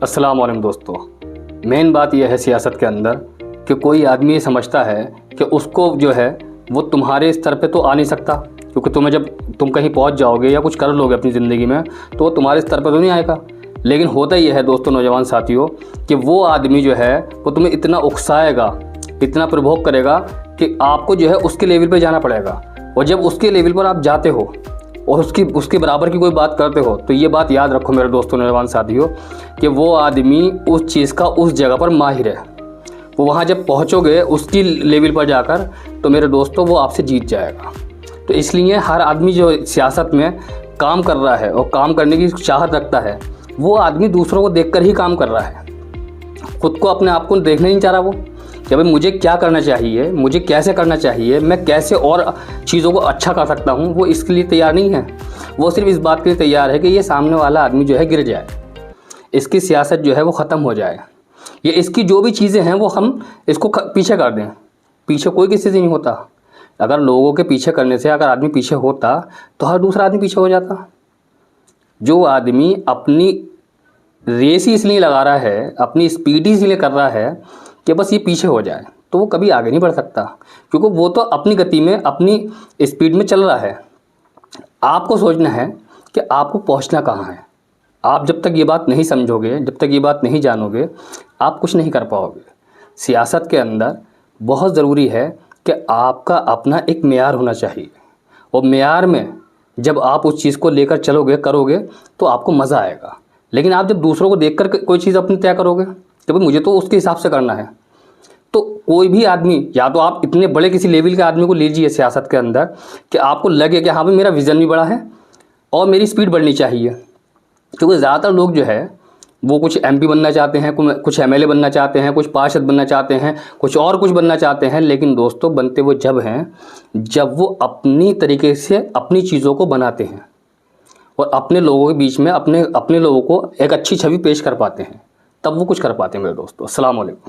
अस्सलाम वालेकुम दोस्तों। मेन बात यह है सियासत के अंदर कि कोई आदमी ये समझता है कि उसको जो है वो तुम्हारे स्तर पे तो आ नहीं सकता, क्योंकि तुम्हें जब तुम कहीं पहुंच जाओगे या कुछ कर लोगे अपनी ज़िंदगी में तो वो तुम्हारे स्तर पे तो नहीं आएगा। लेकिन होता ये है दोस्तों, नौजवान साथियों, कि वो आदमी जो है वो तुम्हें इतना उकसाएगा, इतना प्रभोग करेगा कि आपको जो है उसके लेवल पर जाना पड़ेगा। और जब उसके लेवल पर आप जाते हो और उसके बराबर की कोई बात करते हो तो ये बात याद रखो मेरे दोस्तों, नौजवान साथियों, कि वो आदमी उस चीज़ का उस जगह पर माहिर है। वो वहाँ जब पहुँचोगे उसकी लेवल पर जाकर तो मेरे दोस्तों वो आपसे जीत जाएगा। तो इसलिए हर आदमी जो सियासत में काम कर रहा है और काम करने की चाहत रखता है, वो आदमी दूसरों को देखकर ही काम कर रहा है। खुद को अपने आप को देखना नहीं चाह रहा वो कि भाई मुझे क्या करना चाहिए, मुझे कैसे करना चाहिए, मैं कैसे और चीज़ों को अच्छा कर सकता हूँ, वो इसके लिए तैयार नहीं है। वो सिर्फ इस बात के लिए तैयार है कि ये सामने वाला आदमी जो है गिर जाए, इसकी सियासत जो है वो ख़त्म हो जाए, ये इसकी जो भी चीज़ें हैं वो हम इसको पीछे कर दें। पीछे कोई किसी से नहीं होता। अगर लोगों के पीछे करने से अगर आदमी पीछे होता तो हर दूसरा आदमी पीछे हो जाता। जो आदमी अपनी रेस ही इसलिए लगा रहा है, अपनी स्पीड ही इसलिए कर रहा है कि बस ये पीछे हो जाए, तो वो कभी आगे नहीं बढ़ सकता, क्योंकि वो तो अपनी गति में अपनी स्पीड में चल रहा है। आपको सोचना है कि आपको पहुंचना कहाँ है। आप जब तक ये बात नहीं समझोगे, जब तक ये बात नहीं जानोगे, आप कुछ नहीं कर पाओगे। सियासत के अंदर बहुत ज़रूरी है कि आपका अपना एक मेयार होना चाहिए, और मेयार में जब आप उस चीज़ को लेकर चलोगे करोगे तो आपको मज़ा आएगा। लेकिन आप जब दूसरों को देखकर कोई चीज़ अपनी तय करोगे कि भाई मुझे तो उसके हिसाब से करना है, तो कोई भी आदमी, या तो आप इतने बड़े किसी लेवल के आदमी को लीजिए सियासत के अंदर कि आपको लगे कि हाँ भाई मेरा विज़न भी बड़ा है और मेरी स्पीड बढ़नी चाहिए। क्योंकि ज़्यादातर लोग जो है वो कुछ MP बनना चाहते हैं, कुछ MLA बनना चाहते हैं, कुछ पार्षद बनना चाहते हैं, कुछ और कुछ बनना चाहते हैं। लेकिन दोस्तों बनते वो जब हैं जब वो अपनी तरीके से अपनी चीज़ों को बनाते हैं और अपने लोगों के बीच में अपने लोगों को एक अच्छी छवि पेश कर पाते हैं, तब वो कुछ कर पाते हैं मेरे दोस्तों। अस्सलाम वालेकुम।